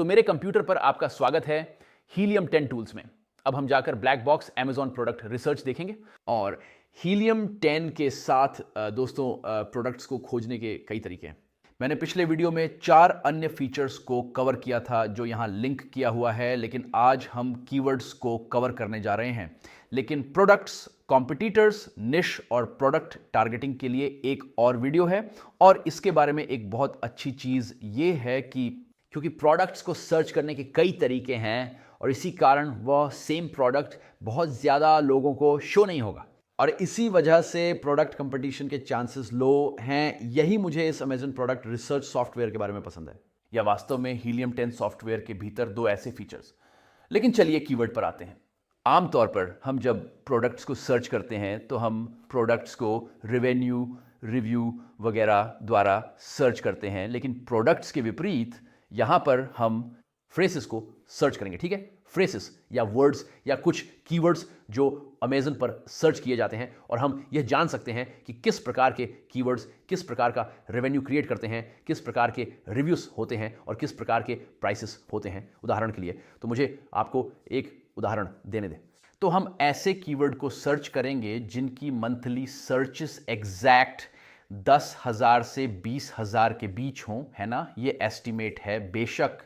तो मेरे कंप्यूटर पर आपका स्वागत है हीलियम 10 टूल्स में। अब हम जाकर black box Amazon product research देखेंगे और हीलियम 10 के साथ दोस्तों प्रोडक्ट्स को खोजने के कई तरीके हैं। मैंने पिछले वीडियो में 4 अन्य फीचर्स को कवर किया था जो यहाँ लिंक किया हुआ है, लेकिन आज हम कीवर्ड्स को कवर करने जा रहे हैं। लेकिन प्रोडक्ट्स, कॉम्पिटिटर्स, निश और प्रोडक्ट टारगेटिंग के लिए एक और वीडियो है। और इसके बारे में एक बहुत अच्छी चीज़ ये है कि क्योंकि प्रोडक्ट्स को सर्च करने के कई तरीके हैं और इसी कारण वह सेम प्रोडक्ट बहुत ज़्यादा लोगों को शो नहीं होगा और इसी वजह से प्रोडक्ट कंपटीशन के चांसेस लो हैं। यही मुझे इस अमेजन प्रोडक्ट रिसर्च सॉफ्टवेयर के बारे में पसंद है, या वास्तव में हीलियम 10 सॉफ्टवेयर के भीतर 2 ऐसे फीचर्स। लेकिन चलिए कीवर्ड पर आते हैं। आमतौर पर हम जब प्रोडक्ट्स को सर्च करते हैं तो हम प्रोडक्ट्स को रेवेन्यू, रिव्यू वगैरह द्वारा सर्च करते हैं, लेकिन प्रोडक्ट्स के विपरीत यहाँ पर हम फ्रेसेस को सर्च करेंगे। ठीक है, फ्रेसेस या वर्ड्स या कुछ कीवर्ड्स जो अमेजन पर सर्च किए जाते हैं और हम यह जान सकते हैं कि किस प्रकार के कीवर्ड्स किस प्रकार का रेवेन्यू क्रिएट करते हैं, किस प्रकार के रिव्यूज होते हैं और किस प्रकार के प्राइसेस होते हैं। उदाहरण के लिए तो मुझे आपको एक उदाहरण देने दें। तो हम ऐसे कीवर्ड को सर्च करेंगे जिनकी मंथली सर्चेस एग्जैक्ट 10,000 से 20,000 के बीच हों, है ना। ये एस्टिमेट है बेशक,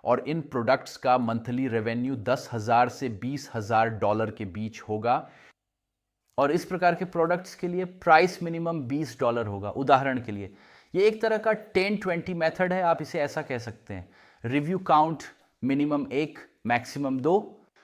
और इन प्रोडक्ट्स का मंथली रेवेन्यू 10,000 से 20,000 डॉलर के बीच होगा और इस प्रकार के प्रोडक्ट्स के लिए प्राइस मिनिमम $20 होगा। उदाहरण के लिए ये एक तरह का 10-20 मेथड है, आप इसे ऐसा कह सकते हैं। रिव्यू काउंट मिनिमम 1, मैक्सिमम 2,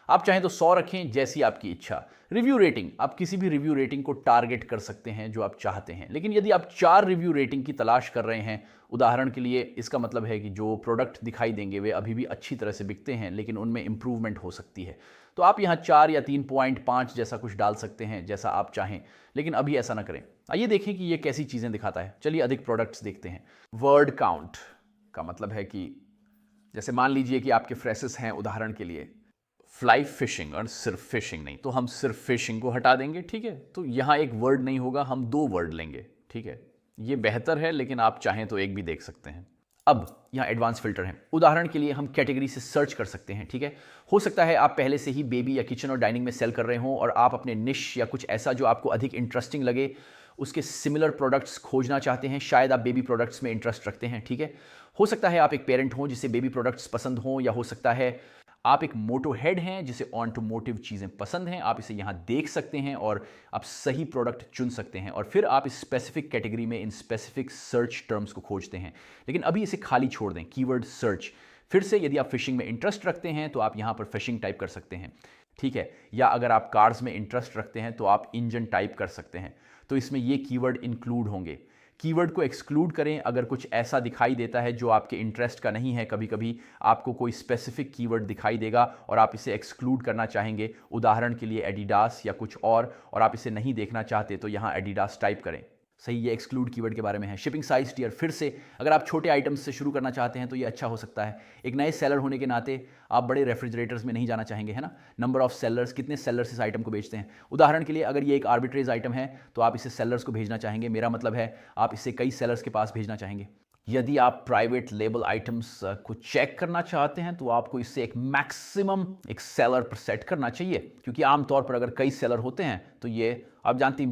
आप चाहें तो 100 रखें, जैसी आपकी इच्छा। रिव्यू रेटिंग, आप किसी भी रिव्यू रेटिंग को टारगेट कर सकते हैं जो आप चाहते हैं। लेकिन यदि आप 4 रिव्यू रेटिंग की तलाश कर रहे हैं, उदाहरण के लिए इसका मतलब है कि जो प्रोडक्ट दिखाई देंगे वे अभी भी अच्छी तरह से बिकते हैं लेकिन उनमें इंप्रूवमेंट हो सकती है, तो आप यहाँ 4 या 3.5 जैसा कुछ डाल सकते हैं, जैसा आप चाहें। लेकिन अभी ऐसा ना करें। आइए देखें कि ये कैसी चीज़ें दिखाता है। चलिए अधिक प्रोडक्ट्स देखते हैं। वर्ड काउंट का मतलब है कि जैसे मान लीजिए कि आपके फ्रेसेस हैं, उदाहरण के लिए फ्लाई फिशिंग, और सिर्फ फिशिंग नहीं, तो हम सिर्फ फिशिंग को हटा देंगे। ठीक है, तो यहाँ एक वर्ड नहीं होगा, हम 2 वर्ड लेंगे। ठीक है, ये बेहतर है, लेकिन आप चाहें तो एक भी देख सकते हैं। अब यहाँ एडवांस फिल्टर हैं। उदाहरण के लिए हम कैटेगरी से सर्च कर सकते हैं। ठीक है, हो सकता है आप पहले से ही बेबी या किचन और डाइनिंग में सेल कर रहे हों और आप अपने निश या कुछ ऐसा जो आपको अधिक इंटरेस्टिंग लगे उसके सिमिलर प्रोडक्ट्स खोजना चाहते हैं। शायद आप बेबी प्रोडक्ट्स में इंटरेस्ट रखते हैं। ठीक है, हो सकता है आप एक पेरेंट हों जिसे बेबी प्रोडक्ट्स पसंद हों, या हो सकता है आप एक मोटो हेड हैं जिसे ऑटोमोटिव चीज़ें पसंद हैं। आप इसे यहाँ देख सकते हैं और आप सही प्रोडक्ट चुन सकते हैं और फिर आप इस स्पेसिफिक कैटेगरी में इन स्पेसिफिक सर्च टर्म्स को खोजते हैं। लेकिन अभी इसे खाली छोड़ दें, कीवर्ड सर्च। फिर से यदि आप फिशिंग में इंटरेस्ट रखते हैं तो आप यहाँ पर फिशिंग टाइप कर सकते हैं। ठीक है, या अगर आप कार्स में इंटरेस्ट रखते हैं तो आप इंजन टाइप कर सकते हैं। तो इसमें ये कीवर्ड इंक्लूड होंगे। कीवर्ड को एक्सक्लूड करें अगर कुछ ऐसा दिखाई देता है जो आपके इंटरेस्ट का नहीं है। कभी कभी आपको कोई स्पेसिफिक कीवर्ड दिखाई देगा और आप इसे एक्सक्लूड करना चाहेंगे, उदाहरण के लिए एडिडास या कुछ और आप इसे नहीं देखना चाहते तो यहाँ एडिडास टाइप करें। सही, ये एक्सक्लूड कीवर्ड के बारे में है। शिपिंग साइज टियर, फिर से अगर आप छोटे आइटम्स से शुरू करना चाहते हैं तो ये अच्छा हो सकता है। एक नए सेलर होने के नाते आप बड़े रेफ्रिजरेटर्स में नहीं जाना चाहेंगे, है ना। नंबर ऑफ सेलर्स, कितने सेलर्स इस आइटम को बेचते हैं। उदाहरण के लिए अगर ये एक आर्बिट्रेज आइटम है तो आप इसे सेलर्स को भेजना चाहेंगे। मेरा मतलब है आप इसे कई सेलर्स के पास भेजना चाहेंगे। यदि आप प्राइवेट लेबल आइटम्स को चेक करना चाहते हैं तो आपको इससे एक मैक्सिमम एक सेलर पर सेट करना चाहिए, क्योंकि आमतौर पर अगर कई सेलर होते हैं तो ये आप जानती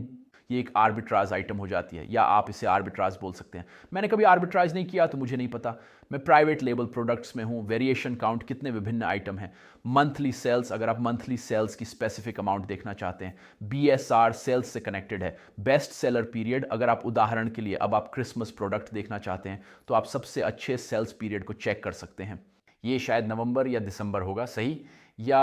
ये एक आर्बिट्राज आइटम हो जाती है, या आप इसे आर्बिट्राज बोल सकते हैं। मैंने कभी आर्बिट्राज नहीं किया तो मुझे नहीं पता। मैं प्राइवेट लेबल प्रोडक्ट्स में हूँ। वेरिएशन काउंट, कितने विभिन्न आइटम हैं। मंथली सेल्स, अगर आप मंथली सेल्स की स्पेसिफिक अमाउंट देखना चाहते हैं। BSR सेल्स से कनेक्टेड है। बेस्ट सेलर पीरियड, अगर आप उदाहरण के लिए अब आप क्रिसमस प्रोडक्ट देखना चाहते हैं तो आप सबसे अच्छे सेल्स पीरियड को चेक कर सकते हैं। ये शायद नवंबर या दिसंबर होगा, सही। या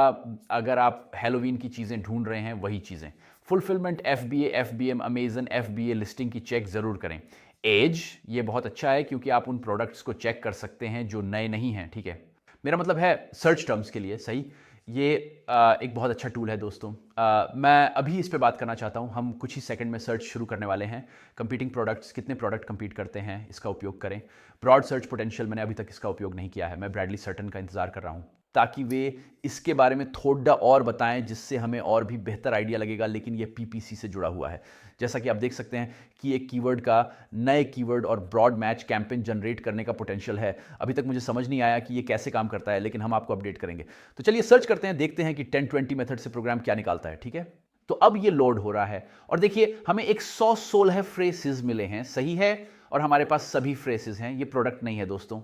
अगर आप हैलोवीन की चीज़ें ढूंढ रहे हैं, वही चीज़ें। Fulfilment, FBA, FBM, Amazon FBA listing की चेक ज़रूर करें। एज, ये बहुत अच्छा है क्योंकि आप उन प्रोडक्ट्स को चेक कर सकते हैं जो नए नहीं हैं। ठीक है, मेरा मतलब है सर्च टर्म्स के लिए। सही, ये एक बहुत अच्छा टूल है दोस्तों। मैं अभी इस पे बात करना चाहता हूँ। हम कुछ ही सेकंड में सर्च शुरू करने वाले हैं। कंपीटिंग प्रोडक्ट्स, कितने प्रोडक्ट कंपीट करते हैं, इसका उपयोग करें। ब्रॉड सर्च पोटेंशियल, मैंने अभी तक इसका उपयोग नहीं किया है। मैं ब्रैडली सर्टन का इंतजार कर रहा हूँ। ताकि वे इसके बारे में थोड़ा और बताएं जिससे हमें और भी बेहतर आइडिया लगेगा। लेकिन ये पीपीसी से जुड़ा हुआ है। जैसा कि आप देख सकते हैं कि एक कीवर्ड का नए कीवर्ड और ब्रॉड मैच कैंपेन जनरेट करने का पोटेंशियल है। अभी तक मुझे समझ नहीं आया कि ये कैसे काम करता है, लेकिन हम आपको अपडेट करेंगे। तो चलिए सर्च करते हैं, देखते हैं कि 1020 मेथड से प्रोग्राम क्या निकालता है। ठीक है, तो अब ये लोड हो रहा है और देखिए हमें 116 फ्रेसेस मिले हैं, सही है, और हमारे पास सभी फ्रेसेस हैं। ये प्रोडक्ट नहीं है दोस्तों।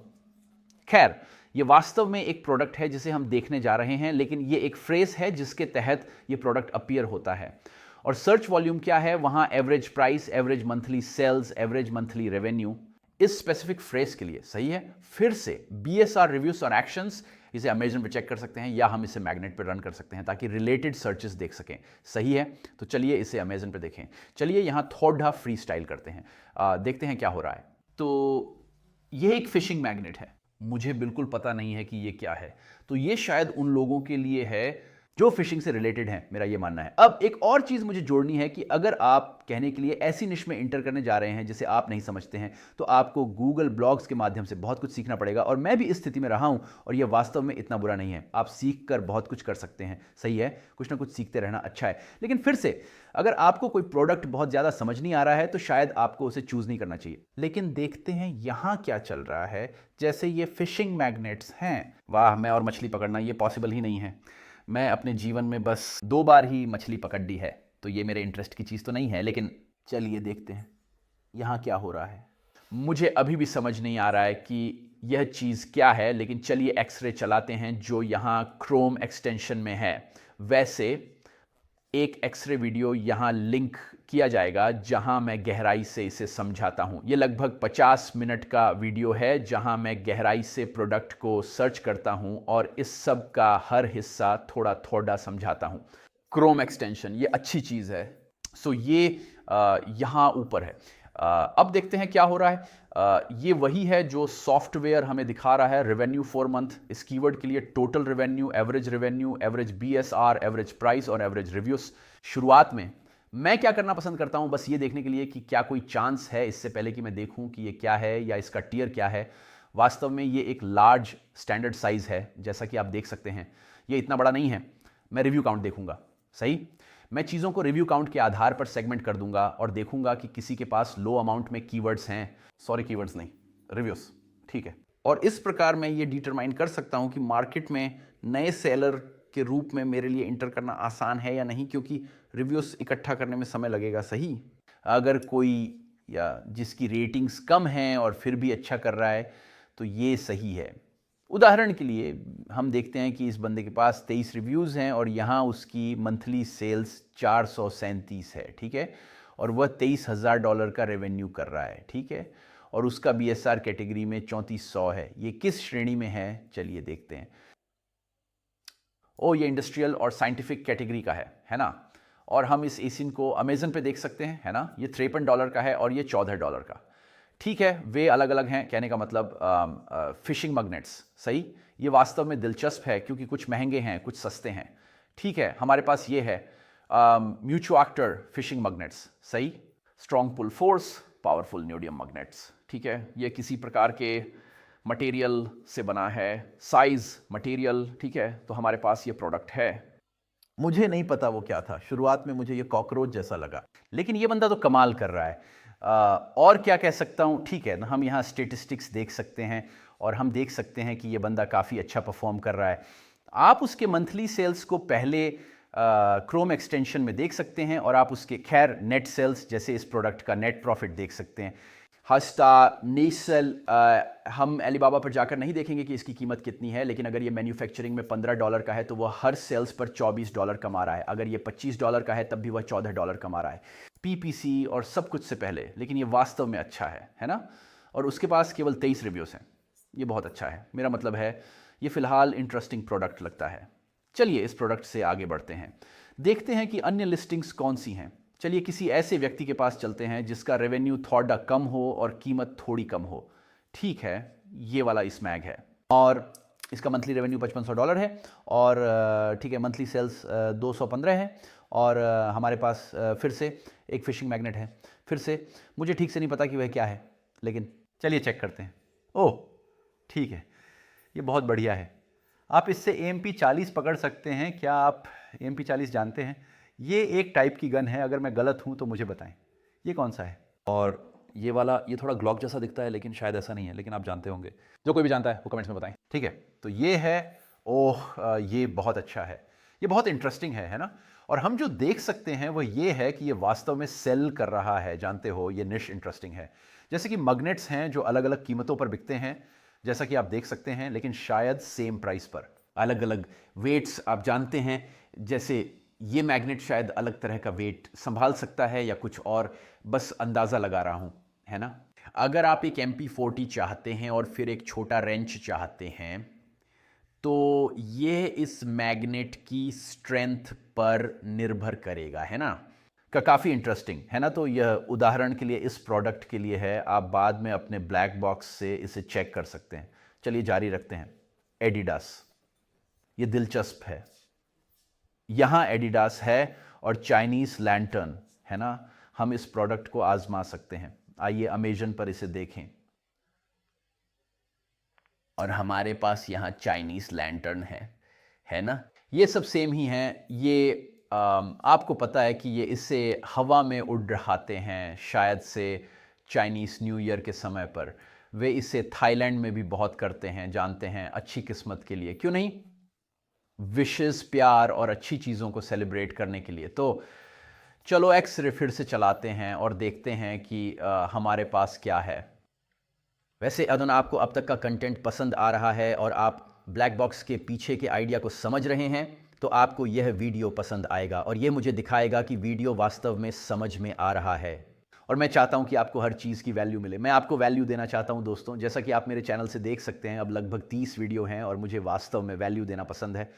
खैर, ये वास्तव में एक प्रोडक्ट है जिसे हम देखने जा रहे हैं, लेकिन ये एक फ्रेज है जिसके तहत ये प्रोडक्ट अपीयर होता है। और सर्च वॉल्यूम क्या है? वहां average price, average monthly sales, average monthly revenue इस स्पेसिफिक फ्रेज के लिए, सही है। फिर से बीएसआर रिव्यूज और एक्शंस, इसे अमेजन पे चेक कर सकते हैं या हम इसे मैग्नेट पे रन कर सकते हैं ताकि रिलेटेड सर्चेस देख सकें, सही है। तो चलिए इसे अमेजन पे देखें। चलिए यहां थोड़ा फ्री स्टाइल करते हैं, देखते हैं क्या हो रहा है। तो यह एक फिशिंग मैग्नेट है, मुझे बिल्कुल पता नहीं है कि ये क्या है। तो ये शायद उन लोगों के लिए है जो फिशिंग से रिलेटेड हैं, मेरा ये मानना है। अब एक और चीज मुझे जोड़नी है कि अगर आप कहने के लिए ऐसी निश में इंटर करने जा रहे हैं जिसे आप नहीं समझते हैं, तो आपको गूगल ब्लॉग्स के माध्यम से बहुत कुछ सीखना पड़ेगा। और मैं भी इस स्थिति में रहा हूं और यह वास्तव में इतना बुरा नहीं है। आप सीख कर बहुत कुछ कर सकते हैं, सही है, कुछ ना कुछ सीखते रहना अच्छा है। लेकिन फिर से अगर आपको कोई प्रोडक्ट बहुत ज्यादा समझ नहीं आ रहा है तो शायद आपको उसे चूज नहीं करना चाहिए। लेकिन देखते हैं यहां क्या चल रहा है। जैसे ये फिशिंग मैग्नेट्स हैं, वाह, मैं और मछली पकड़ना, ये पॉसिबल ही नहीं है। मैं अपने जीवन में बस 2 बार ही मछली पकड़ ली है, तो ये मेरे इंटरेस्ट की चीज़ तो नहीं है। लेकिन चलिए देखते हैं यहाँ क्या हो रहा है। मुझे अभी भी समझ नहीं आ रहा है कि यह चीज़ क्या है, लेकिन चलिए एक्सरे चलाते हैं जो यहाँ क्रोम एक्सटेंशन में है। वैसे एक एक्सरे वीडियो यहाँ लिंक किया जाएगा जहां मैं गहराई से इसे समझाता हूं। यह लगभग 50 मिनट का वीडियो है जहां मैं गहराई से प्रोडक्ट को सर्च करता हूं और इस सब का हर हिस्सा थोड़ा थोड़ा समझाता हूं। क्रोम एक्सटेंशन ये अच्छी चीज़ है। सो ये यहाँ ऊपर है। अब देखते हैं क्या हो रहा है। ये वही है जो सॉफ्टवेयर हमें दिखा रहा है रेवेन्यू फॉर मंथ। इस कीवर्ड के लिए total revenue, average BSR, average price और एवरेज रिव्यूज। शुरुआत में मैं क्या करना पसंद करता हूं, बस ये देखने के लिए कि क्या कोई चांस है, इससे पहले कि मैं देखूं कि ये क्या है या इसका टियर क्या है। वास्तव में ये एक लार्ज स्टैंडर्ड साइज है, जैसा कि आप देख सकते हैं। ये इतना बड़ा नहीं है। मैं रिव्यू काउंट देखूंगा, सही। मैं चीज़ों को रिव्यू काउंट के आधार पर सेगमेंट कर दूंगा और देखूंगा कि किसी के पास लो अमाउंट में कीवर्ड्स हैं, सॉरी कीवर्ड्स नहीं, रिव्यूज, ठीक है। और इस प्रकार मैं ये डिटरमाइन कर सकता हूं कि मार्केट में नए सेलर के रूप में मेरे लिए इंटर करना आसान है या नहीं, क्योंकि रिव्यूज इकट्ठा करने में समय लगेगा, सही। अगर कोई या जिसकी रेटिंग्स कम हैं और फिर भी अच्छा कर रहा है तो ये सही है। उदाहरण के लिए हम देखते हैं कि इस बंदे के पास 23 रिव्यूज़ हैं और यहाँ उसकी मंथली सेल्स 437 है, ठीक है, और वह $23,000 का रेवेन्यू कर रहा है, ठीक है, और उसका बीएसआर कैटेगरी में 3400 है। ये किस श्रेणी में है, चलिए देखते हैं। ओ, ये इंडस्ट्रियल और साइंटिफिक कैटेगरी का है ना। और हम इस एसिन को अमेजन पे देख सकते हैं, है ना। ये $53 का है और ये $14 का, ठीक है। वे अलग अलग हैं, कहने का मतलब फिशिंग मैग्नेट्स, सही। ये वास्तव में दिलचस्प है क्योंकि कुछ महंगे हैं, कुछ सस्ते हैं, ठीक है। हमारे पास ये है म्यूचुआक्टर फिशिंग मैग्नेट्स, सही। स्ट्रॉन्ग पुल फोर्स, पावरफुल न्यूडियम मैग्नेट्स, ठीक है। ये किसी प्रकार के मटेरियल से बना है, साइज मटेरियल, ठीक है। तो हमारे पास ये प्रोडक्ट है। मुझे नहीं पता वो क्या था, शुरुआत में मुझे ये कॉकरोच जैसा लगा, लेकिन ये बंदा तो कमाल कर रहा है। और क्या कह सकता हूँ, ठीक है ना। हम यहाँ स्टेटिस्टिक्स देख सकते हैं और हम देख सकते हैं कि ये बंदा काफ़ी अच्छा परफॉर्म कर रहा है। आप उसके मंथली सेल्स को पहले क्रोम एक्सटेंशन में देख सकते हैं और आप उसके खैर नेट सेल्स जैसे इस प्रोडक्ट का नेट प्रॉफिट देख सकते हैं। हस्टा नेसल, हम अलीबाबा पर जाकर नहीं देखेंगे कि इसकी कीमत कितनी है, लेकिन अगर ये मैन्युफैक्चरिंग में $15 का है तो वह हर सेल्स पर $24 कमा रहा है। अगर ये $25 का है तब भी वह $14 कमा रहा है, पीपीसी और सब कुछ से पहले। लेकिन ये वास्तव में अच्छा है ना। और उसके पास केवल 23 रिव्यूज़ हैं। ये बहुत अच्छा है, मेरा मतलब है ये फिलहाल इंटरेस्टिंग प्रोडक्ट लगता है। चलिए इस प्रोडक्ट से आगे बढ़ते हैं, देखते हैं कि अन्य लिस्टिंग्स कौन सी हैं। चलिए किसी ऐसे व्यक्ति के पास चलते हैं जिसका रेवेन्यू थोड़ा कम हो और कीमत थोड़ी कम हो, ठीक है। ये वाला स्मैग है और इसका मंथली रेवेन्यू $5500 है और ठीक है, मंथली सेल्स 215 है। और हमारे पास फिर से एक फिशिंग मैग्नेट है। फिर से मुझे ठीक से नहीं पता कि वह क्या है, लेकिन चलिए चेक करते हैं। ओह ठीक है, ये बहुत बढ़िया है। आप इससे AMP 40 पकड़ सकते हैं। क्या आप AMP 40 जानते हैं? ये एक टाइप की गन है, अगर मैं गलत हूँ तो मुझे बताएं। ये कौन सा है? और ये वाला, ये थोड़ा ग्लॉक जैसा दिखता है लेकिन शायद ऐसा नहीं है, लेकिन आप जानते होंगे। जो कोई भी जानता है वो कमेंट्स में बताएं। ठीक है, तो ये है। ओह, ये बहुत अच्छा है, ये बहुत इंटरेस्टिंग है ना। और हम जो देख सकते हैं वो ये है कि ये वास्तव में सेल कर रहा है। जानते हो, ये निश इंटरेस्टिंग है। जैसे कि मैग्नेट्स हैं जो अलग अलग कीमतों पर बिकते हैं, जैसा कि आप देख सकते हैं, लेकिन शायद सेम प्राइस पर। अलग अलग वेट्स आप जानते हैं, जैसे ये मैग्नेट शायद अलग तरह का वेट संभाल सकता है या कुछ और, बस अंदाज़ा लगा रहा हूँ, है ना। अगर आप एक MP40 चाहते हैं और फिर एक छोटा रेंच चाहते हैं, तो ये इस मैग्नेट की स्ट्रेंथ पर निर्भर करेगा, है ना। काफ़ी इंटरेस्टिंग है ना। तो यह उदाहरण के लिए इस प्रोडक्ट के लिए है, आप बाद में अपने ब्लैक बॉक्स से इसे चेक कर सकते हैं। चलिए जारी रखते हैं। एडिडास, ये दिलचस्प है। यहाँ एडिडास है और चाइनीज लैंटर्न है ना। हम इस प्रोडक्ट को आजमा सकते हैं। आइए अमेजन पर इसे देखें। और हमारे पास यहाँ चाइनीज लैंटर्न है ना। ये सब सेम ही हैं। ये आपको पता है कि ये इससे हवा में उड़ रहाते हैं, शायद से चाइनीज न्यू ईयर के समय पर। वे इसे थाईलैंड में भी बहुत करते हैं, जानते हैं, अच्छी किस्मत के लिए, क्यों नहीं, विशेस, प्यार और अच्छी चीज़ों को सेलिब्रेट करने के लिए। तो चलो एक्स रे फिर से चलाते हैं और देखते हैं कि हमारे पास क्या है। वैसे अदन, आपको अब तक का कंटेंट पसंद आ रहा है और आप ब्लैक बॉक्स के पीछे के आइडिया को समझ रहे हैं, तो आपको यह वीडियो पसंद आएगा और यह मुझे दिखाएगा कि वीडियो वास्तव में समझ में आ रहा है। और मैं चाहता हूं कि आपको हर चीज़ की वैल्यू मिले। मैं आपको वैल्यू देना चाहता हूं दोस्तों। जैसा कि आप मेरे चैनल से देख सकते हैं, अब लगभग 30 वीडियो हैं और मुझे वास्तव में वैल्यू देना पसंद है।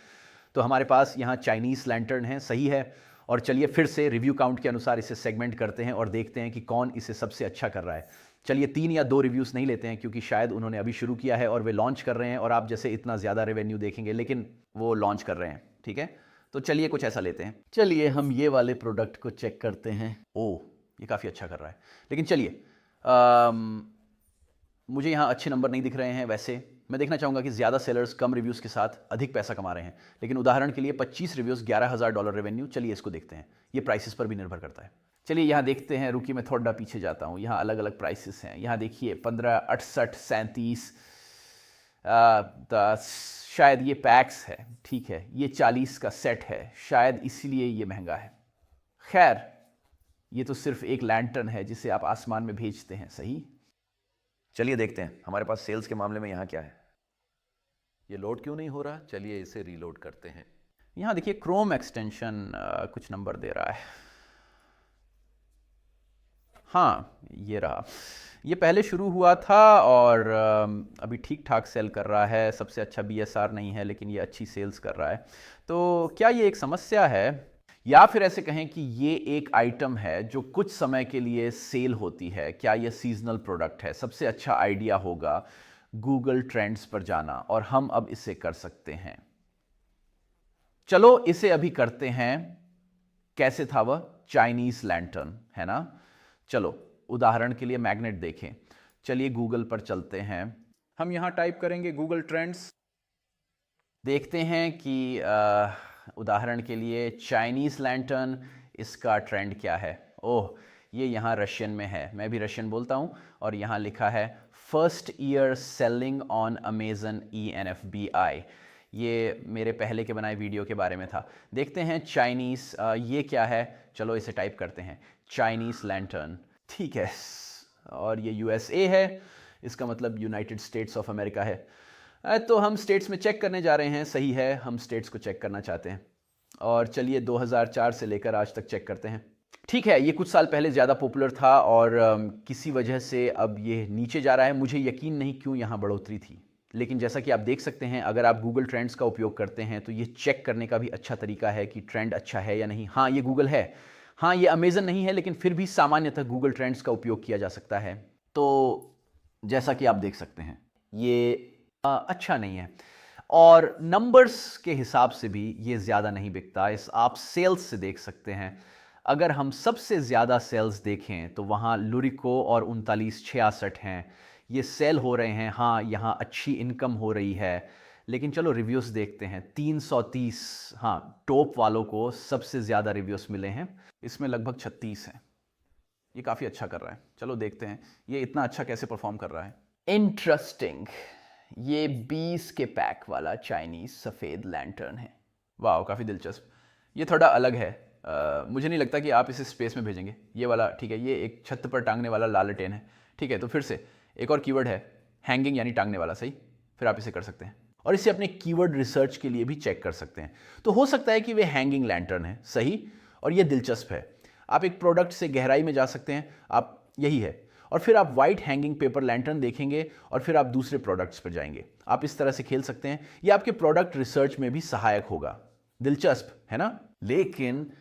तो हमारे पास यहाँ चाइनीज़ लैंटर्न है, सही है। और चलिए फिर से रिव्यू काउंट के अनुसार इसे सेगमेंट करते हैं और देखते हैं कि कौन इसे सबसे अच्छा कर रहा है। चलिए 3 या 2 रिव्यूज़ नहीं लेते हैं, क्योंकि शायद उन्होंने अभी शुरू किया है और वे लॉन्च कर रहे हैं और आप जैसे इतना ज़्यादा रेवेन्यू देखेंगे, लेकिन वो लॉन्च कर रहे हैं, ठीक है। तो चलिए कुछ ऐसा लेते हैं। चलिए हम ये वाले प्रोडक्ट को चेक करते हैं। ओह, ये काफ़ी अच्छा कर रहा है, लेकिन चलिए मुझे यहाँ अच्छे नंबर नहीं दिख रहे हैं। वैसे मैं देखना चाहूँगा कि ज़्यादा सेलर्स कम रिव्यूज़ के साथ अधिक पैसा कमा रहे हैं, लेकिन उदाहरण के लिए 25 रिव्यूज़, $11,000 रेवेन्यू। चलिए इसको देखते हैं। ये प्राइसेस पर भी निर्भर करता है। चलिए यहाँ देखते हैं। रुकिए, मैं थोड़ा पीछे जाता हूँ। यहाँ अलग अलग प्राइसेस हैं। यहाँ देखिए 15, 68, 37, 10, शायद ये पैक्स है, ठीक है। ये 40 का सेट है, शायद इसीलिए ये महंगा है। खैर, ये तो सिर्फ एक लैंटर्न है जिसे आप आसमान में भेजते हैं, सही। चलिए देखते हैं हमारे पास सेल्स के मामले में यहाँ क्या है। ये लोड क्यों नहीं हो रहा? चलिए इसे रीलोड करते हैं। यहाँ देखिए क्रोम एक्सटेंशन कुछ नंबर दे रहा है। हाँ, ये रहा। ये पहले शुरू हुआ था और अभी ठीक ठाक सेल कर रहा है। सबसे अच्छा BSR नहीं है, लेकिन ये अच्छी सेल्स कर रहा है। तो क्या ये एक समस्या है, या फिर ऐसे कहें कि ये एक आइटम है जो कुछ समय के लिए सेल होती है? क्या ये सीजनल प्रोडक्ट है? सबसे अच्छा आइडिया होगा गूगल ट्रेंड्स पर जाना, और हम अब इसे कर सकते हैं। चलो इसे अभी करते हैं। कैसे था वह? चाइनीज लैंटर्न, है ना। चलो उदाहरण के लिए मैग्नेट देखें। चलिए गूगल पर चलते हैं। हम यहां टाइप करेंगे गूगल ट्रेंड्स। देखते हैं कि उदाहरण के लिए चाइनीज लैंटर्न, इसका ट्रेंड क्या है। ओह, ये यहाँ रशियन में है। मैं भी रशियन बोलता हूँ। और यहाँ लिखा है first year selling on Amazon ENFBI। ये मेरे पहले के बनाए वीडियो के बारे में था। देखते हैं चाइनीज़, ये क्या है। चलो इसे टाइप करते हैं, चाइनीज़ लैंटर्न, ठीक है। और ये USA है, इसका मतलब यूनाइटेड स्टेट्स ऑफ अमेरिका है। तो हम स्टेट्स में चेक करने जा रहे हैं। सही है, हम स्टेट्स को चेक करना चाहते हैं। और चलिए 2004 से लेकर आज तक चेक करते हैं। ठीक है, ये कुछ साल पहले ज़्यादा पॉपुलर था और किसी वजह से अब ये नीचे जा रहा है। मुझे यकीन नहीं क्यों यहाँ बढ़ोतरी थी, लेकिन जैसा कि आप देख सकते हैं, अगर आप गूगल ट्रेंड्स का उपयोग करते हैं तो ये चेक करने का भी अच्छा तरीका है कि ट्रेंड अच्छा है या नहीं। हाँ, ये गूगल है, हाँ ये अमेजन नहीं है, लेकिन फिर भी सामान्यतः गूगल ट्रेंड्स का उपयोग किया जा सकता है। तो जैसा कि आप देख सकते हैं, ये अच्छा नहीं है। और नंबर्स के हिसाब से भी ये ज़्यादा नहीं बिकता। इस आप सेल्स से देख सकते हैं। अगर हम सबसे ज़्यादा सेल्स देखें तो वहाँ लुरिको और 3966 हैं। ये सेल हो रहे हैं। हाँ, यहाँ अच्छी इनकम हो रही है, लेकिन चलो रिव्यूज़ देखते हैं। 330, हाँ, टॉप वालों को सबसे ज़्यादा रिव्यूज़ मिले हैं, इसमें लगभग 36 हैं। ये काफ़ी अच्छा कर रहा है। चलो देखते हैं ये इतना अच्छा कैसे परफॉर्म कर रहा है। इंटरेस्टिंग, ये 20 के पैक वाला चाइनीज़ सफ़ेद लैंटर्न है। वाह, काफ़ी दिलचस्प। ये थोड़ा अलग है। मुझे नहीं लगता कि आप इसे स्पेस में भेजेंगे। ये वाला ठीक है, ये एक छत पर टांगने वाला लालटेन है। ठीक है, तो फिर से एक और कीवर्ड है हैंगिंग, यानी टांगने वाला। सही, फिर आप इसे कर सकते हैं और इसे अपने कीवर्ड रिसर्च के लिए भी चेक कर सकते हैं। तो हो सकता है कि वे हैंगिंग लैंटर्न है। सही, और ये दिलचस्प है। आप एक प्रोडक्ट से गहराई में जा सकते हैं, आप यही है, और फिर आप वाइट हैंगिंग पेपर लैंटर्न देखेंगे और फिर आप दूसरे प्रोडक्ट्स पर जाएंगे। आप इस तरह से खेल सकते हैं। ये आपके प्रोडक्ट रिसर्च में भी सहायक होगा। दिलचस्प है ना? लेकिन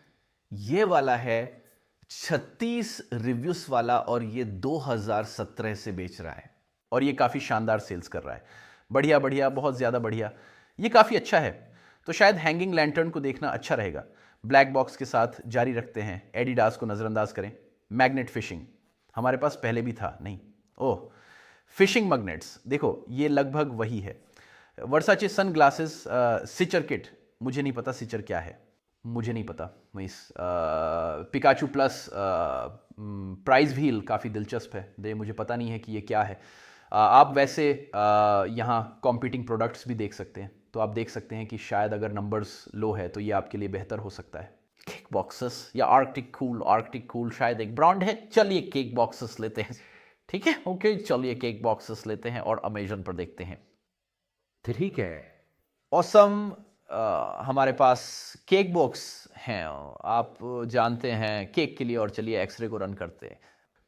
ये वाला है 36 रिव्यूज वाला और ये 2017 से बेच रहा है और ये काफ़ी शानदार सेल्स कर रहा है। बढ़िया बढ़िया, बहुत ज़्यादा बढ़िया। ये काफ़ी अच्छा है। तो शायद हैंगिंग लैंटर्न को देखना अच्छा रहेगा। ब्लैक बॉक्स के साथ जारी रखते हैं। एडिडास को नज़रअंदाज करें। मैग्नेट फिशिंग हमारे पास पहले भी था, नहीं? ओह, फिशिंग मैग्नेट्स देखो, ये लगभग वही है। वर्साचे सन ग्लासेस, सिचर किट, मुझे नहीं पता सिचर क्या है, मुझे नहीं पता। पिकाचू प्लस प्राइस व्हील काफ़ी दिलचस्प है। दे मुझे पता नहीं है कि ये क्या है। आप वैसे यहाँ कॉम्पीटिंग प्रोडक्ट्स भी देख सकते हैं, तो आप देख सकते हैं कि शायद अगर नंबर्स लो है तो ये आपके लिए बेहतर हो सकता है। केक बॉक्सेस या आर्कटिक कूल शायद एक ब्रांड है। चलिए केक बॉक्सेस लेते हैं। ठीक है, ओके, चलिए केक बॉक्सेस लेते हैं और अमेजन पर देखते हैं। ठीक है, ऑसम। हमारे पास केक बॉक्स हैं, आप जानते हैं, केक के लिए। और चलिए एक्सरे को रन करते हैं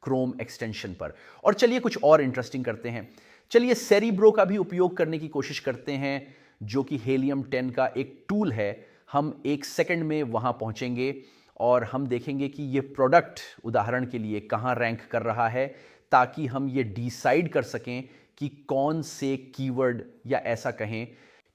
क्रोम एक्सटेंशन पर। और चलिए कुछ और इंटरेस्टिंग करते हैं। चलिए सेरिब्रो का भी उपयोग करने की कोशिश करते हैं, जो कि हीलियम 10 का एक टूल है। हम 1 सेकंड में वहां पहुंचेंगे और हम देखेंगे कि ये प्रोडक्ट उदाहरण के लिए कहां रैंक कर रहा है, ताकि हम ये डिसाइड कर सकें कि कौन से कीवर्ड, या ऐसा कहें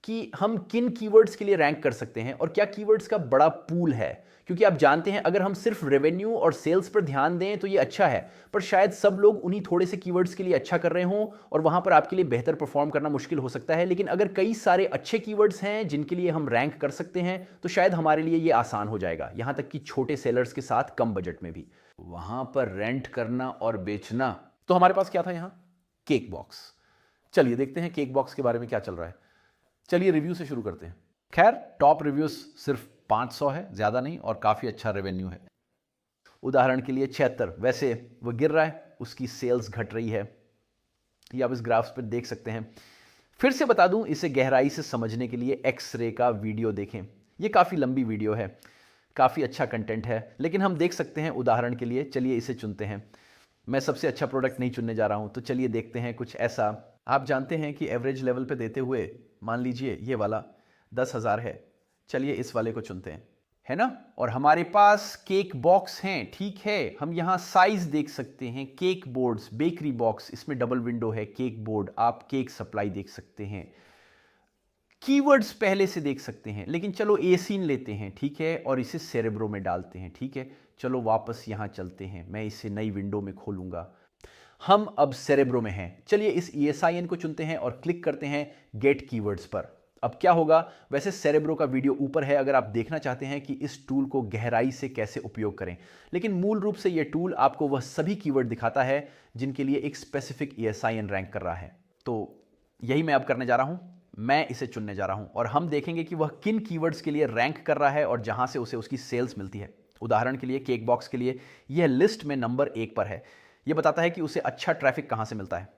कि हम किन कीवर्ड्स के लिए रैंक कर सकते हैं और क्या कीवर्ड्स का बड़ा पूल है। क्योंकि आप जानते हैं, अगर हम सिर्फ रेवेन्यू और सेल्स पर ध्यान दें तो ये अच्छा है, पर शायद सब लोग उन्हीं थोड़े से कीवर्ड्स के लिए अच्छा कर रहे हों और वहां पर आपके लिए बेहतर परफॉर्म करना मुश्किल हो सकता है। लेकिन अगर कई सारे अच्छे कीवर्ड्स हैं जिनके लिए हम रैंक कर सकते हैं, तो शायद हमारे लिए ये आसान हो जाएगा, यहां तक कि छोटे सेलर्स के साथ कम बजट में भी। वहां पर रेंट करना और बेचना। तो हमारे पास क्या था यहां? Cake box. चलिए देखते हैं केक बॉक्स के बारे में क्या चल रहा है। चलिए रिव्यू से शुरू करते हैं। खैर, टॉप रिव्यूज सिर्फ 500 है, ज्यादा नहीं, और काफी अच्छा रेवेन्यू है। उदाहरण के लिए 76, वैसे वो गिर रहा है, उसकी सेल्स घट रही है। ये आप इस ग्राफ्स पर देख सकते हैं। फिर से बता दूं, इसे गहराई से समझने के लिए एक्सरे का वीडियो देखें। ये काफी लंबी वीडियो है, काफी अच्छा कंटेंट है, लेकिन हम देख सकते हैं उदाहरण के लिए। चलिए इसे चुनते हैं। मैं सबसे अच्छा प्रोडक्ट नहीं चुनने जा रहा हूं, तो चलिए देखते हैं कुछ ऐसा। आप जानते हैं कि एवरेज लेवल पे देते हुए, मान लीजिए ये वाला 10,000 है। चलिए इस वाले को चुनते हैं, है ना? और हमारे पास केक बॉक्स हैं, ठीक है। हम यहां साइज देख सकते हैं। केक बोर्ड्स, बेकरी बॉक्स, इसमें डबल विंडो है। केक बोर्ड, आप केक सप्लाई देख सकते हैं। कीवर्ड्स पहले से देख सकते हैं, लेकिन चलो एसीन लेते हैं, ठीक है, और इसे सेरेब्रो में डालते हैं, ठीक है। चलो वापस यहां चलते हैं, मैं इसे नई विंडो में खोलूंगा। हम अब सेरेब्रो में हैं। चलिए इस ESIN को चुनते हैं और क्लिक करते हैं गेट कीवर्ड्स पर। अब क्या होगा? वैसे सेरेब्रो का वीडियो ऊपर है, अगर आप देखना चाहते हैं कि इस टूल को गहराई से कैसे उपयोग करें। लेकिन मूल रूप से यह टूल आपको वह सभी कीवर्ड दिखाता है जिनके लिए एक स्पेसिफिक ESIN रैंक कर रहा है। तो यही मैं अब करने जा रहा हूं। मैं इसे चुनने जा रहा हूं और हम देखेंगे कि वह किन कीवर्ड्स के लिए रैंक कर रहा है और जहां से उसे उसकी सेल्स मिलती है। उदाहरण के लिए केक बॉक्स के लिए यह लिस्ट में नंबर 1 पर है। यह बताता है कि उसे अच्छा ट्रैफिक कहां से मिलता है।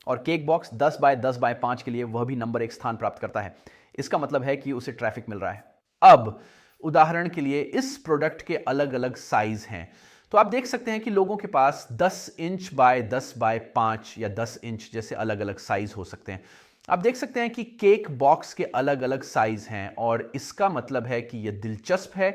और केक बॉक्स 10 बाय 10 बाय 5 के लिए वह भी नंबर 1 स्थान प्राप्त करता है। इसका मतलब है कि उसे ट्रैफिक मिल रहा है। अब उदाहरण के लिए इस प्रोडक्ट के अलग अलग साइज हैं, तो आप देख सकते हैं कि लोगों के पास 10 इंच बाय 10 बाय 5 या 10 इंच जैसे अलग अलग साइज हो सकते हैं। आप देख सकते हैं कि केक बॉक्स के अलग अलग साइज हैं और इसका मतलब है कि यह दिलचस्प है,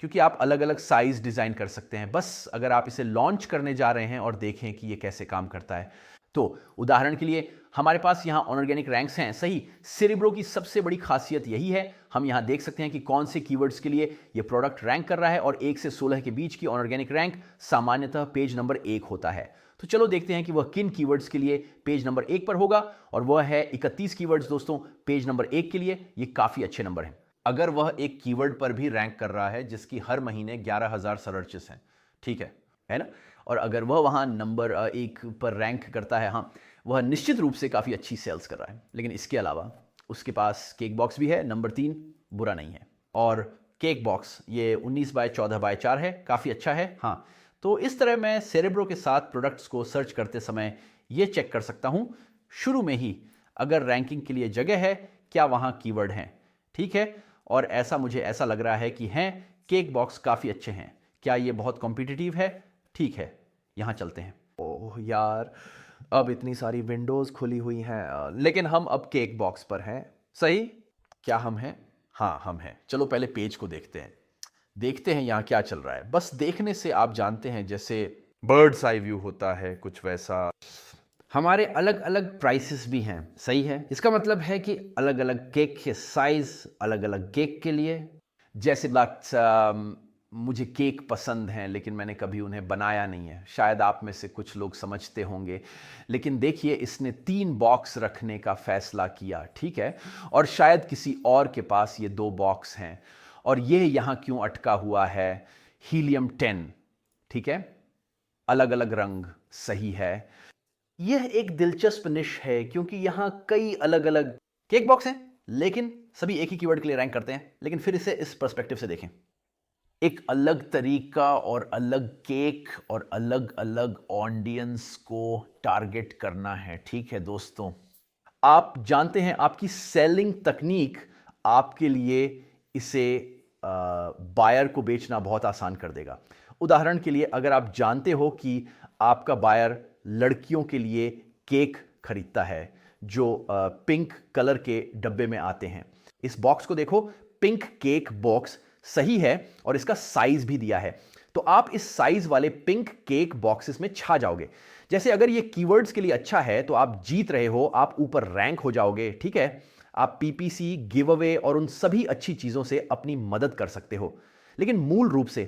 क्योंकि आप अलग अलग साइज डिजाइन कर सकते हैं। बस अगर आप इसे लॉन्च करने जा रहे हैं और देखें कि यह कैसे काम करता है। तो उदाहरण के लिए हमारे पास यहां ऑर्गेनिक रैंक्स हैं, सही। सेरेब्रो की सबसे बड़ी खासियत यही है। हम यहां देख सकते हैं कि कौन से कीवर्ड्स के लिए यह प्रोडक्ट रैंक कर रहा है और 1 से 16 के बीच की ऑर्गेनिक रैंक सामान्यतः पेज नंबर 1 होता है। तो चलो देखते हैं कि वह किन कीवर्ड्स के लिए पेज नंबर 1 पर होगा, और वह है 31 कीवर्ड्स दोस्तों पेज नंबर 1 के लिए। ये काफ़ी अच्छे नंबर हैं। अगर वह एक कीवर्ड पर भी रैंक कर रहा है जिसकी हर महीने 11,000 सर्चेस हैं, ठीक है ना? और अगर वह वहाँ नंबर 1 पर रैंक करता है, हाँ, वह निश्चित रूप से काफ़ी अच्छी सेल्स कर रहा है। लेकिन इसके अलावा उसके पास केक बॉक्स भी है, नंबर 3 बुरा नहीं है। और केक बॉक्स ये 19x14x4 है, काफ़ी अच्छा है। हाँ, तो इस तरह मैं सेरेब्रो के साथ प्रोडक्ट्स को सर्च करते समय ये चेक कर सकता हूँ शुरू में ही, अगर रैंकिंग के लिए जगह है, क्या वहाँ कीवर्ड हैं, ठीक है? और मुझे ऐसा लग रहा है कि हैं, केक बॉक्स काफ़ी अच्छे हैं। क्या ये बहुत कॉम्पिटिटिव है? ठीक है, यहाँ चलते हैं। ओह यार, अब इतनी सारी विंडोज़ खुली हुई हैं, लेकिन हम अब केक बॉक्स पर हैं, सही? क्या हम हैं? हाँ, हम हैं। चलो पहले पेज को देखते हैं यहाँ क्या चल रहा है। बस देखने से आप जानते हैं, जैसे बर्ड्स आई व्यू होता है कुछ वैसा। हमारे अलग अलग प्राइसेस भी हैं, सही है? इसका मतलब है कि अलग अलग केक के साइज अलग अलग केक के लिए। जैसे मुझे केक पसंद हैं, लेकिन मैंने कभी उन्हें बनाया नहीं है। शायद आप में से कुछ लोग समझते होंगे, लेकिन देखिए इसने 3 बॉक्स रखने का फैसला किया, ठीक है? और शायद किसी और के पास ये 2 बॉक्स हैं, और ये यहाँ क्यों अटका हुआ है? हीलियम 10, ठीक है? अलग अलग रंग, सही है। यह एक दिलचस्प निश है क्योंकि यहाँ कई अलग अलग केक बॉक्स हैं, लेकिन सभी एक ही कीवर्ड के लिए रैंक करते हैं। लेकिन फिर इसे इस पर्सपेक्टिव से देखें, एक अलग तरीका और अलग केक और अलग अलग ऑडियंस को टारगेट करना है, ठीक है दोस्तों? आप जानते हैं आपकी सेलिंग तकनीक आपके लिए इसे बायर को बेचना बहुत आसान कर देगा। उदाहरण के लिए, अगर आप जानते हो कि आपका बायर लड़कियों के लिए केक खरीदता है जो पिंक कलर के डब्बे में आते हैं, इस बॉक्स को देखो, पिंक केक बॉक्स सही है और इसका साइज भी दिया है, तो आप इस साइज वाले पिंक केक बॉक्सेस में छा जाओगे। जैसे अगर ये कीवर्ड्स के लिए अच्छा है तो आप जीत रहे हो, आप ऊपर रैंक हो जाओगे, ठीक है? आप पीपीसी, गिव अवे और उन सभी अच्छी चीजों से अपनी मदद कर सकते हो। लेकिन मूल रूप से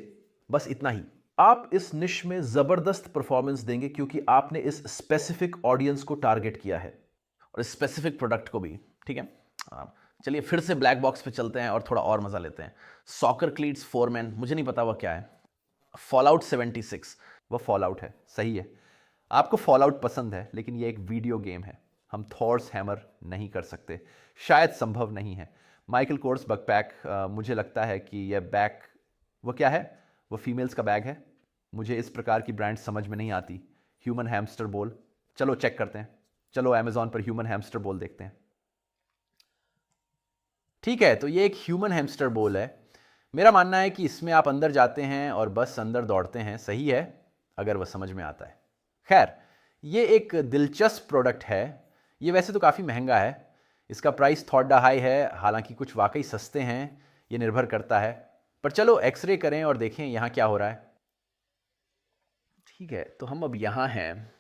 बस इतना ही। आप इस निश में जबरदस्त परफॉर्मेंस देंगे क्योंकि आपने इस स्पेसिफिक ऑडियंस को टारगेट किया है, और स्पेसिफिक प्रोडक्ट को भी, ठीक है? चलिए फिर से ब्लैक बॉक्स पे चलते हैं और थोड़ा और मजा लेते हैं। सॉकर क्लीट्स फोरमैन, मुझे नहीं पता वह क्या है। फॉलआउट 76, वह फॉलआउट है, सही है। आपको फॉलआउट पसंद है, लेकिन ये एक वीडियो गेम है। हम थॉर्स हैमर नहीं कर सकते, शायद संभव नहीं है। माइकल कोर्स बकपैक, मुझे लगता है कि यह बैग, वो क्या है? वो फीमेल्स का बैग है। मुझे इस प्रकार की ब्रांड समझ में नहीं आती। ह्यूमन हैमस्टर बॉल, चलो चेक करते हैं। चलो अमेजॉन पर ह्यूमन हैमस्टर बॉल देखते हैं। ठीक है, तो ये एक ह्यूमन हैमस्टर बॉल है। मेरा मानना है कि इसमें आप अंदर जाते हैं और बस अंदर दौड़ते हैं, सही है, अगर वह समझ में आता है। खैर, ये एक दिलचस्प प्रोडक्ट है। ये वैसे तो काफ़ी महंगा है, इसका प्राइस थोड़ा हाई है, हालांकि कुछ वाकई सस्ते हैं, ये निर्भर करता है। पर चलो एक्सरे करें और देखें यहाँ क्या हो रहा है। ठीक है, तो हम अब यहाँ हैं।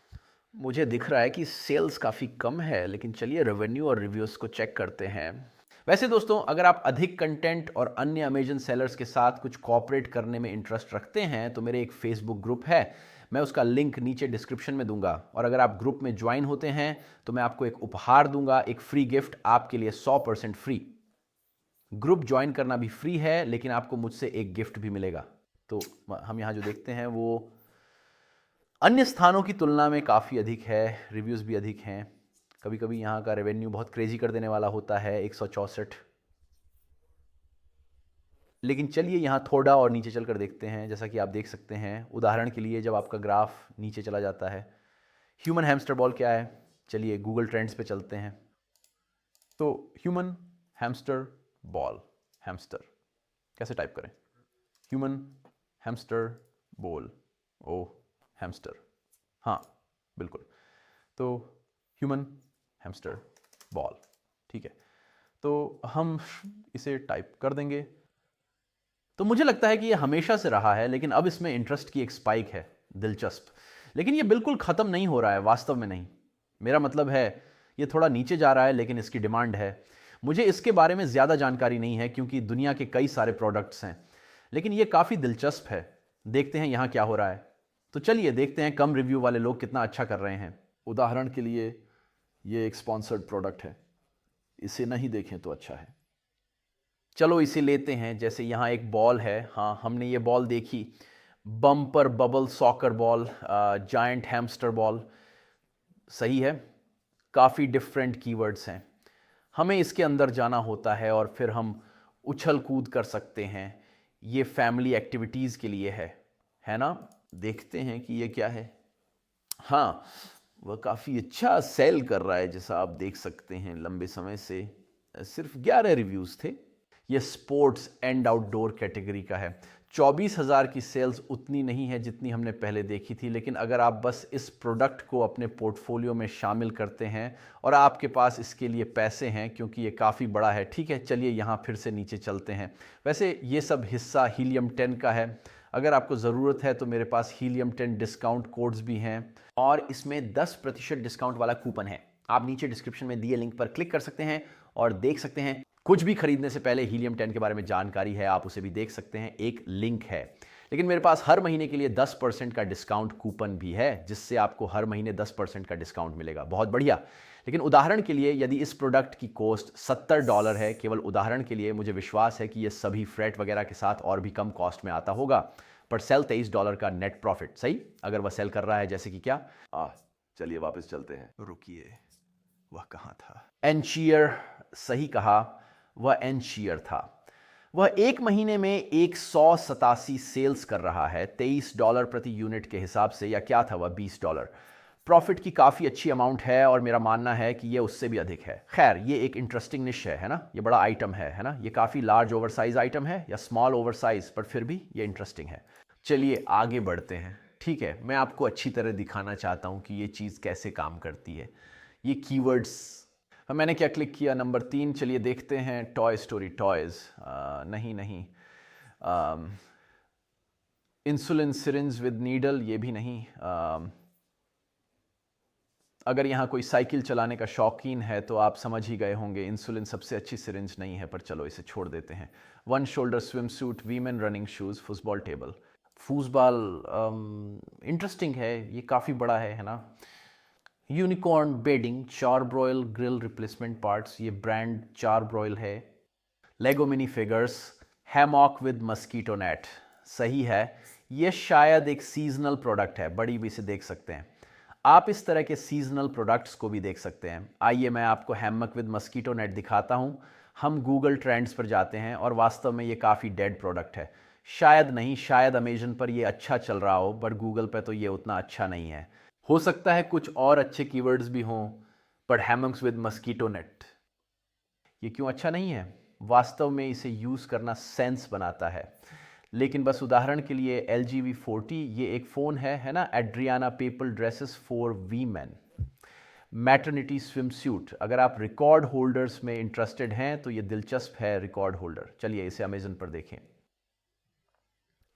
मुझे दिख रहा है कि सेल्स काफ़ी कम है, लेकिन चलिए रेवेन्यू और रिव्यूज़ को चेक करते हैं। वैसे दोस्तों, अगर आप अधिक कंटेंट और अन्य अमेजन सेलर्स के साथ कुछ कोऑपरेट करने में इंटरेस्ट रखते हैं तो मेरे एक फेसबुक ग्रुप है, मैं उसका लिंक नीचे डिस्क्रिप्शन में दूंगा। और अगर आप ग्रुप में ज्वाइन होते हैं तो मैं आपको एक उपहार दूंगा, एक फ्री गिफ्ट, आपके लिए 100% फ्री। ग्रुप ज्वाइन करना भी फ्री है, लेकिन आपको मुझसे एक गिफ्ट भी मिलेगा। तो हम यहाँ जो देखते हैं वो अन्य स्थानों की तुलना में काफ़ी अधिक है, रिव्यूज़ भी अधिक हैं। कभी कभी यहाँ का रेवेन्यू बहुत क्रेजी कर देने वाला होता है, 164। लेकिन चलिए यहाँ थोड़ा और नीचे चलकर देखते हैं। जैसा कि आप देख सकते हैं, उदाहरण के लिए जब आपका ग्राफ नीचे चला जाता है, ह्यूमन हैमस्टर बॉल क्या है? चलिए गूगल ट्रेंड्स पे चलते हैं। तो ह्यूमन हैमस्टर बॉल, हैमस्टर कैसे टाइप करें? ह्यूमन हैमस्टर बॉल, ओह हैमस्टर, हाँ बिल्कुल। तो ह्यूमन हैमस्टर बॉल, ठीक है, तो हम इसे टाइप कर देंगे। तो मुझे लगता है कि ये हमेशा से रहा है, लेकिन अब इसमें इंटरेस्ट की एक स्पाइक है, दिलचस्प। लेकिन ये बिल्कुल ख़त्म नहीं हो रहा है, वास्तव में नहीं। मेरा मतलब है ये थोड़ा नीचे जा रहा है, लेकिन इसकी डिमांड है। मुझे इसके बारे में ज़्यादा जानकारी नहीं है क्योंकि दुनिया के कई सारे प्रोडक्ट्स हैं, लेकिन ये काफ़ी दिलचस्प है। देखते हैं यहाँ क्या हो रहा है। तो चलिए देखते हैं कम रिव्यू वाले लोग कितना अच्छा कर रहे हैं। उदाहरण के लिए ये एक स्पॉन्सर्ड प्रोडक्ट है, इसे नहीं देखें तो अच्छा है। चलो इसे लेते हैं। जैसे यहाँ एक बॉल है, हाँ हमने ये बॉल देखी, bumper bubble soccer ball, giant hamster ball, सही है। काफ़ी डिफरेंट कीवर्ड्स हैं। हमें इसके अंदर जाना होता है और फिर हम उछल कूद कर सकते हैं। ये फैमिली एक्टिविटीज़ के लिए है ना। देखते हैं कि ये क्या है। हाँ, वह काफ़ी अच्छा सेल कर रहा है, जैसा आप देख सकते हैं। लंबे समय से सिर्फ 11 रिव्यूज़ थे। ये स्पोर्ट्स एंड आउटडोर कैटेगरी का है। 24,000 की सेल्स उतनी नहीं है जितनी हमने पहले देखी थी, लेकिन अगर आप बस इस प्रोडक्ट को अपने पोर्टफोलियो में शामिल करते हैं और आपके पास इसके लिए पैसे हैं, क्योंकि ये काफ़ी बड़ा है। ठीक है, चलिए यहाँ फिर से नीचे चलते हैं। वैसे ये सब हिस्सा हीलियम 10 का है। अगर आपको ज़रूरत है तो मेरे पास हीलियम 10 डिस्काउंट कोड्स भी हैं और इसमें 10% डिस्काउंट वाला कूपन है। आप नीचे डिस्क्रिप्शन में दिए लिंक पर क्लिक कर सकते हैं और देख सकते हैं। कुछ भी खरीदने से पहले हीलियम 10 के बारे में जानकारी है, आप उसे भी देख सकते हैं, एक लिंक है। लेकिन मेरे पास हर महीने के लिए 10% का डिस्काउंट कूपन भी है, जिससे आपको हर महीने 10% का डिस्काउंट मिलेगा। बहुत बढ़िया। लेकिन उदाहरण के लिए यदि इस प्रोडक्ट की कॉस्ट $70 है, केवल उदाहरण के लिए, मुझे विश्वास है कि ये सभी फ्रेट वगैरह के साथ और भी कम कॉस्ट में आता होगा, पर सेल $23 का नेट प्रॉफिट। सही, अगर वह सेल कर रहा है जैसे कि क्या, चलिए वापस चलते हैं। रुकिए, वह कहाँ था? एनशियर, सही कहा, वह एनशियर था। वह एक महीने में 187 सेल्स कर रहा है, $23 प्रति यूनिट के हिसाब से, या क्या था वह, $20। प्रॉफिट की काफ़ी अच्छी अमाउंट है और मेरा मानना है कि ये उससे भी अधिक है। खैर, ये एक इंटरेस्टिंग निश है ना। ये बड़ा आइटम है ना। ये काफ़ी लार्ज ओवरसाइज आइटम है या स्मॉल ओवरसाइज, पर फिर भी ये इंटरेस्टिंग है। चलिए आगे बढ़ते हैं। ठीक है, मैं आपको अच्छी तरह दिखाना चाहता हूँ कि ये चीज़ कैसे काम करती है। ये कीवर्ड्स, मैंने क्या क्लिक किया, नंबर 3। चलिए देखते हैं, टॉय स्टोरी टॉयज़, नहीं, इंसुलिन सिरिंज विद नीडल, ये भी नहीं। अगर यहाँ कोई साइकिल चलाने का शौकीन है तो आप समझ ही गए होंगे इंसुलिन सबसे अच्छी सिरिंज नहीं है, पर चलो इसे छोड़ देते हैं। 1 shoulder swimsuit, women running shoes, football table. Foosball interesting है, ये काफ़ी बड़ा है ना। Unicorn bedding, Char Broil grill replacement parts, ये ब्रांड चारब्रॉयल है। Lego minifigures, hammock with mosquito net, सही है। ये शायद एक सीजनल प्रोडक्ट है, बड़ी भी इसे देख सकते हैं। आप इस तरह के सीजनल प्रोडक्ट्स को भी देख सकते हैं। आइए मैं आपको हैमॉक विद मस्कीटो नेट दिखाता हूँ। हम गूगल ट्रेंड्स पर जाते हैं और वास्तव में ये काफ़ी डेड प्रोडक्ट है। शायद नहीं, शायद अमेजन पर ये अच्छा चल रहा हो, बट गूगल पर तो ये उतना अच्छा नहीं है। हो सकता है कुछ और अच्छे कीवर्ड्स भी हों, बट हैमॉक्स विद मस्कीटो नेट ये क्यों अच्छा नहीं है? वास्तव में इसे यूज़ करना सेंस बनाता है। लेकिन बस उदाहरण के लिए LG V40, ये एक फ़ोन है ना। Adriana PayPal dresses for women, maternity swim suit. अगर आप रिकॉर्ड होल्डर्स में इंटरेस्टेड हैं तो ये दिलचस्प है, रिकॉर्ड होल्डर। चलिए इसे अमेजन पर देखें।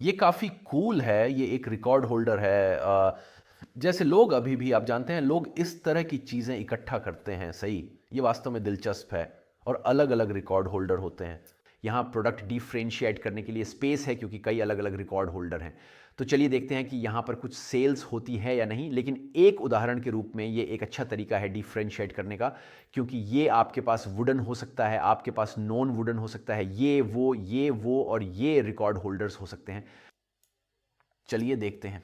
ये काफ़ी कूल है, ये एक रिकॉर्ड होल्डर है। जैसे लोग अभी भी, आप जानते हैं, लोग इस तरह की चीज़ें इकट्ठा करते हैं। सही, ये वास्तव में दिलचस्प है और अलग अलग रिकॉर्ड होल्डर होते हैं। यहाँ प्रोडक्ट डिफ्रेंशिएट करने के लिए स्पेस है, क्योंकि कई अलग अलग रिकॉर्ड होल्डर हैं। तो चलिए देखते हैं कि यहाँ पर कुछ सेल्स होती है या नहीं। लेकिन एक उदाहरण के रूप में ये एक अच्छा तरीका है डिफ्रेंशिएट करने का, क्योंकि ये आपके पास वुडन हो सकता है, आपके पास नॉन वुडन हो सकता है, ये वो और ये रिकॉर्ड होल्डर्स हो सकते हैं। चलिए देखते हैं।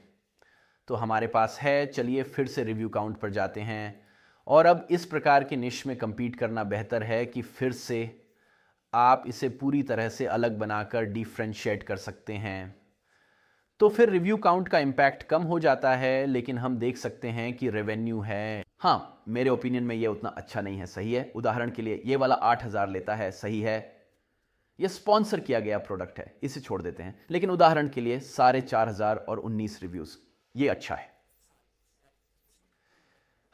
तो हमारे पास है, चलिए फिर से रिव्यू काउंट पर जाते हैं। और अब इस प्रकार के निश में compete करना बेहतर है कि फिर से आप इसे पूरी तरह से अलग बनाकर डिफ्रेंशिएट कर सकते हैं। तो फिर रिव्यू काउंट का इम्पैक्ट कम हो जाता है, लेकिन हम देख सकते हैं कि रेवेन्यू है। हाँ, मेरे ओपिनियन में ये उतना अच्छा नहीं है। सही है, उदाहरण के लिए ये वाला 8,000 लेता है। सही है, ये स्पॉन्सर किया गया प्रोडक्ट है, इसे छोड़ देते हैं। लेकिन उदाहरण के लिए 4,500 और 19 रिव्यूज़, ये अच्छा है।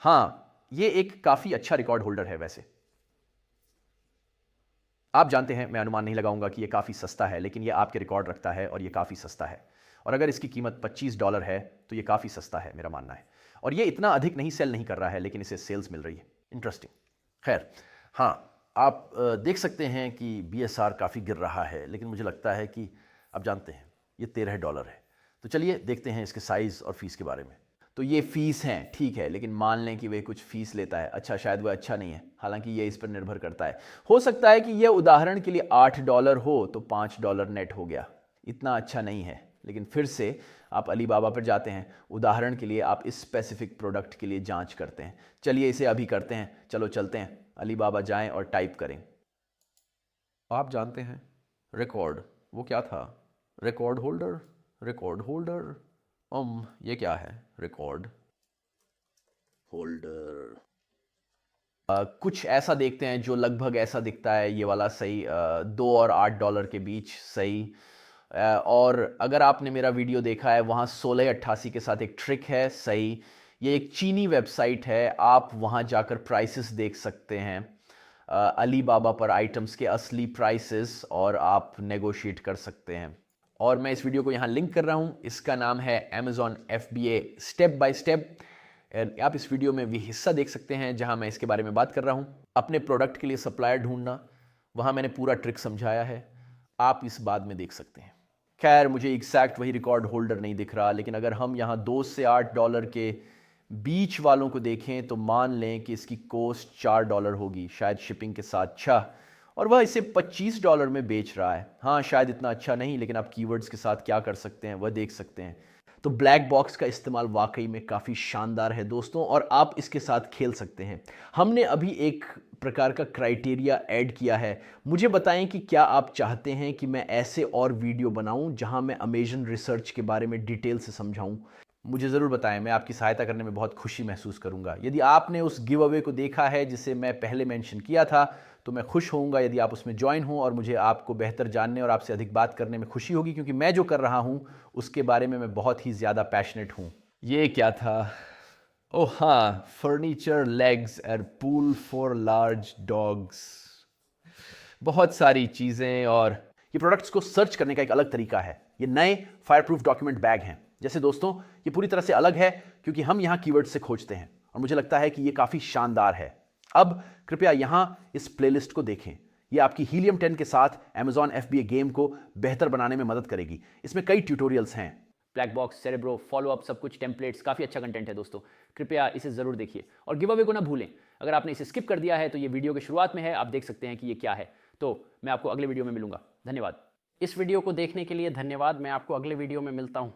हाँ, ये एक काफ़ी अच्छा रिकॉर्ड होल्डर है। वैसे आप जानते हैं, मैं अनुमान नहीं लगाऊंगा कि ये काफ़ी सस्ता है, लेकिन ये आपके रिकॉर्ड रखता है और ये काफ़ी सस्ता है। और अगर इसकी कीमत $25 है तो ये काफ़ी सस्ता है, मेरा मानना है। और ये इतना अधिक नहीं सेल नहीं कर रहा है, लेकिन इसे सेल्स मिल रही है। इंटरेस्टिंग। खैर, हाँ, आप देख सकते हैं कि BSR काफ़ी गिर रहा है, लेकिन मुझे लगता है कि आप जानते हैं ये $13 है। तो चलिए देखते हैं इसके साइज़ और फीस के बारे में। तो ये फ़ीस हैं, ठीक है, लेकिन मान लें कि वह कुछ फ़ीस लेता है। अच्छा, शायद वह अच्छा नहीं है, हालांकि ये इस पर निर्भर करता है। हो सकता है कि यह उदाहरण के लिए $8 हो तो $5 नेट हो गया। इतना अच्छा नहीं है, लेकिन फिर से आप अलीबाबा पर जाते हैं। उदाहरण के लिए आप इस स्पेसिफिक प्रोडक्ट के लिए जांच करते हैं। चलिए इसे अभी करते हैं। चलो चलते हैं, अलीबाबा जाएं और टाइप करें। आप जानते हैं रिकॉर्ड, वो क्या था? Record holder, record holder. ये क्या है? Record holder. कुछ ऐसा देखते हैं जो लगभग ऐसा दिखता है, ये वाला सही, 2 और $8 के बीच सही। और अगर आपने मेरा वीडियो देखा है, वहाँ 1688 के साथ एक ट्रिक है, सही। ये एक चीनी वेबसाइट है, आप वहाँ जाकर प्राइसेस देख सकते हैं, अलीबाबा पर आइटम्स के असली प्राइसेस, और आप नेगोशिएट कर सकते हैं। और मैं इस वीडियो को यहाँ लिंक कर रहा हूँ। इसका नाम है Amazon FBA step by step. आप इस वीडियो में भी हिस्सा देख सकते हैं जहां मैं इसके बारे में बात कर रहा हूं। अपने प्रोडक्ट के लिए सप्लायर ढूंढना, वहां मैंने पूरा ट्रिक समझाया है, आप इस बाद में देख सकते हैं। खैर, मुझे एग्जैक्ट वही रिकॉर्ड होल्डर नहीं दिख रहा, लेकिन अगर हम यहाँ 2 से $8 के बीच वालों को देखें तो मान लें कि इसकी कॉस्ट $4 होगी, शायद शिपिंग के साथ। अच्छा, और वह इसे $25 में बेच रहा है। हाँ, शायद इतना अच्छा नहीं, लेकिन आप कीवर्ड्स के साथ क्या कर सकते हैं वह देख सकते हैं। तो ब्लैक बॉक्स का इस्तेमाल वाकई में काफ़ी शानदार है दोस्तों, और आप इसके साथ खेल सकते हैं। हमने अभी एक प्रकार का क्राइटेरिया ऐड किया है। मुझे बताएं कि क्या आप चाहते हैं कि मैं ऐसे और वीडियो बनाऊं जहां मैं अमेजन रिसर्च के बारे में डिटेल से समझाऊं। मुझे ज़रूर बताएं, मैं आपकी सहायता करने में बहुत खुशी महसूस करूंगा। यदि आपने उस गिव अवे को देखा है जिसे मैं पहले मेंशन किया था, तो मैं खुश होऊंगा यदि आप उसमें ज्वाइन हो, और मुझे आपको बेहतर जानने और आपसे अधिक बात करने में खुशी होगी, क्योंकि मैं जो कर रहा हूं उसके बारे में मैं बहुत ही ज़्यादा पैशनेट हूं। ये क्या था? ओह हाँ, furniture legs and pool for large dogs. बहुत सारी चीज़ें। और ये प्रोडक्ट्स को सर्च करने का एक अलग तरीका है। ये नए फायर प्रूफ डॉक्यूमेंट बैग हैं। जैसे दोस्तों, ये पूरी तरह से अलग है क्योंकि हम यहाँ कीवर्ड से खोजते हैं, और मुझे लगता है कि ये काफ़ी शानदार है। अब कृपया यहाँ इस प्लेलिस्ट को देखें। ये आपकी हीलियम 10 के साथ Amazon FBA गेम को बेहतर बनाने में मदद करेगी। इसमें कई ट्यूटोरियल्स हैं। Black box, cerebro, follow up, सब कुछ, टेम्पलेट्स, काफ़ी अच्छा कंटेंट है दोस्तों। कृपया इसे ज़रूर देखिए, और गिव अवे को ना भूलें। अगर आपने इसे स्किप कर दिया है तो ये वीडियो की शुरुआत में है, आप देख सकते हैं कि ये क्या है। तो मैं आपको अगले वीडियो में मिलूंगा। धन्यवाद। इस वीडियो को देखने के लिए धन्यवाद। मैं आपको अगले वीडियो में मिलता हूँ।